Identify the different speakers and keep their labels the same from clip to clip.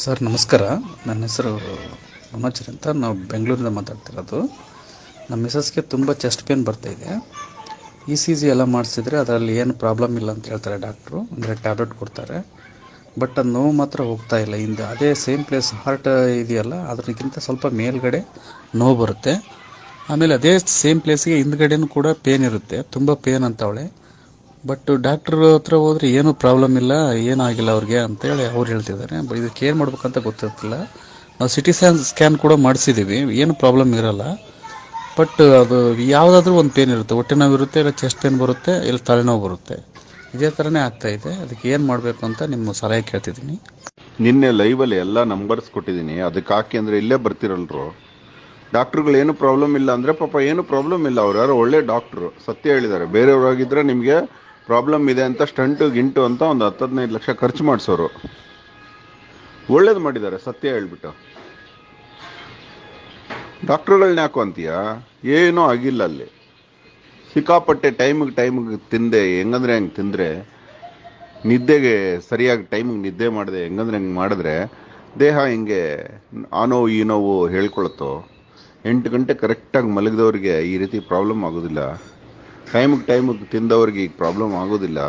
Speaker 1: Sir ನಮಸ್ಕಾರ. ನನ್ನ ಹೆಸರು ಮನೋಜ್ ಅಂತ. ನಾವು ಬೆಂಗಳೂರಿಂದ ಮಾತಾಡ್ತಿರೋದು. ನಮ್ಮ ಮಿಸಸ್ಗೆ ತುಂಬ ಚೆಸ್ಟ್ ಪೇನ್ ಬರ್ತಾಯಿದೆ. ECG ಎಲ್ಲ ಮಾಡಿಸಿದ್ರೆ ಅದರಲ್ಲಿ ಏನು ಪ್ರಾಬ್ಲಮ್ ಇಲ್ಲ ಅಂತ ಹೇಳ್ತಾರೆ ಡಾಕ್ಟ್ರು. ಅಂದರೆ ಟ್ಯಾಬ್ಲೆಟ್ ಕೊಡ್ತಾರೆ. ಬಟ್ ಅದು ನೋವು ಮಾತ್ರ ಹೋಗ್ತಾ ಇಲ್ಲ. ಹಿಂದೆ ಅದೇ ಸೇಮ್ ಪ್ಲೇಸ್ ಹಾರ್ಟ್ ಇದೆಯಲ್ಲ, ಅದಕ್ಕಿಂತ ಸ್ವಲ್ಪ ಮೇಲ್ಗಡೆ ನೋವು ಬರುತ್ತೆ. ಆಮೇಲೆ ಅದೇ ಸೇಮ್ ಪ್ಲೇಸ್ಗೆ ಹಿಂದ್ಗಡೆನೂ ಕೂಡ ಪೇನ್ ಇರುತ್ತೆ. ತುಂಬ ಪೇನ್ ಅಂತವಳೆ. ಬಟ್ ಡಾಕ್ಟ್ರ್ ಹತ್ರ ಹೋದರೆ ಏನೂ ಪ್ರಾಬ್ಲಮ್ ಇಲ್ಲ, ಏನಾಗಿಲ್ಲ ಅವ್ರಿಗೆ ಅಂತೇಳಿ ಅವ್ರು ಹೇಳ್ತಿದ್ದಾರೆ. ಇದಕ್ಕೆ ಏನು ಮಾಡ್ಬೇಕಂತ ಗೊತ್ತಿರ್ತಿಲ್ಲ. ನಾವು CT ಸ್ಕ್ಯಾನ್ ಕೂಡ ಮಾಡಿಸಿದ್ದೀವಿ, ಏನು ಪ್ರಾಬ್ಲಮ್ ಇರೋಲ್ಲ. ಬಟ್ ಅದು ಯಾವುದಾದ್ರೂ ಒಂದು ಪೇನ್ ಇರುತ್ತೆ. ಹೊಟ್ಟೆ ನೋವು ಇರುತ್ತೆ, ಇಲ್ಲ ಚೆಸ್ಟ್ ಪೇನ್ ಬರುತ್ತೆ, ಇಲ್ಲ ತಲೆನೋವು ಬರುತ್ತೆ. ಇದೇ ಥರನೇ ಆಗ್ತಾಯಿದೆ. ಅದಕ್ಕೆ ಏನು ಮಾಡಬೇಕು ಅಂತ ನಿಮ್ಮ ಸಲಹೆ ಕೇಳ್ತಿದ್ದೀನಿ.
Speaker 2: ನಿನ್ನೆ ಲೈವಲ್ಲಿ ಎಲ್ಲ ನಂಬರ್ಸ್ ಕೊಟ್ಟಿದ್ದೀನಿ, ಅದಕ್ಕೆ ಹಾಕಿ ಅಂದರೆ ಇಲ್ಲೇ ಬರ್ತಿರಲ್ರು. ಡಾಕ್ಟ್ರುಗಳು ಏನು ಪ್ರಾಬ್ಲಮ್ ಇಲ್ಲ ಅಂದರೆ ಪಾಪ ಏನು ಪ್ರಾಬ್ಲಮ್ ಇಲ್ಲ. ಅವ್ರು ಯಾರೋ ಒಳ್ಳೆ ಡಾಕ್ಟ್ರು, ಸತ್ಯ ಹೇಳಿದ್ದಾರೆ. ಬೇರೆಯವ್ರಾಗಿದ್ದರೆ ನಿಮಗೆ ಪ್ರಾಬ್ಲಮ್ ಇದೆ ಅಂತ ಸ್ಟಂಟು ಗಿಂಟು ಅಂತ ಒಂದು 10-15 ಲಕ್ಷ ಖರ್ಚು ಮಾಡಿಸೋರು. ಒಳ್ಳೇದು ಮಾಡಿದ್ದಾರೆ, ಸತ್ಯ ಹೇಳ್ಬಿಟ್ಟು. ಡಾಕ್ಟ್ರುಗಳನ್ನ ಯಾಕೋ ಅಂತೀಯ? ಏನೂ ಆಗಿಲ್ಲ ಅಲ್ಲಿ. ಸಿಕ್ಕಾಪಟ್ಟೆ ಟೈಮಿಗೆ ತಿಂದೆ, ಹೆಂಗಂದ್ರೆ ಹೆಂಗೆ ತಿಂದರೆ, ನಿದ್ದೆಗೆ ಸರಿಯಾಗಿ ಟೈಮಿಗೆ ನಿದ್ದೆ ಮಾಡಿದೆ ಹೆಂಗಂದ್ರೆ ಹೆಂಗೆ ಮಾಡಿದ್ರೆ ದೇಹ ಹಿಂಗೆ ಆ ನೋವು ಈ ನೋವು ಹೇಳ್ಕೊಳತ್ತೋ. 8 ಗಂಟೆ ಕರೆಕ್ಟಾಗಿ ಮಲಗಿದವ್ರಿಗೆ ಈ ರೀತಿ ಪ್ರಾಬ್ಲಮ್ ಆಗೋದಿಲ್ಲ. ಟೈಮಿಗೆ ತಿಂದವ್ರಿಗೆ ಈಗ ಪ್ರಾಬ್ಲಮ್ ಆಗೋದಿಲ್ಲ.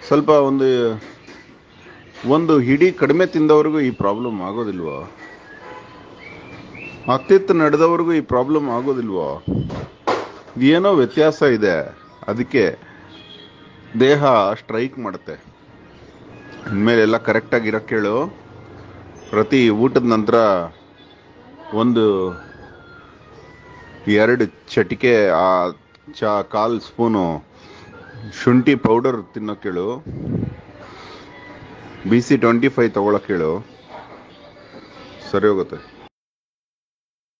Speaker 2: ಸ್ವಲ್ಪ ಒಂದು ಹಿಡಿ ಕಡಿಮೆ ತಿಂದವ್ರಿಗೂ ಈ ಪ್ರಾಬ್ಲಮ್ ಆಗೋದಿಲ್ವೋ? ಅತ್ತಿತ್ತು ನಡೆದವ್ರಿಗೂ ಈ ಪ್ರಾಬ್ಲಮ್ ಆಗೋದಿಲ್ವೋ? ಏನೋ ವ್ಯತ್ಯಾಸ ಇದೆ. ಅದಕ್ಕೆ ದೇಹ ಸ್ಟ್ರೈಕ್ ಮಾಡುತ್ತೆ. ಇನ್ಮೇಲೆ ಎಲ್ಲ ಕರೆಕ್ಟಾಗಿ ಇರೋಕ್ಕೆ ಹೇಳು. ಪ್ರತಿ ಊಟದ ನಂತರ 1-2 ಚಟಿಕೆ ಕಾಲು ಸ್ಪೂನು ಶುಂಠಿ ಪೌಡರ್ ತಿನ್ನೋಕ್ಕೇಳು. BC-25 ತಗೊಳಕ್ಕೇಳು, ಸರಿ ಹೋಗುತ್ತೆ.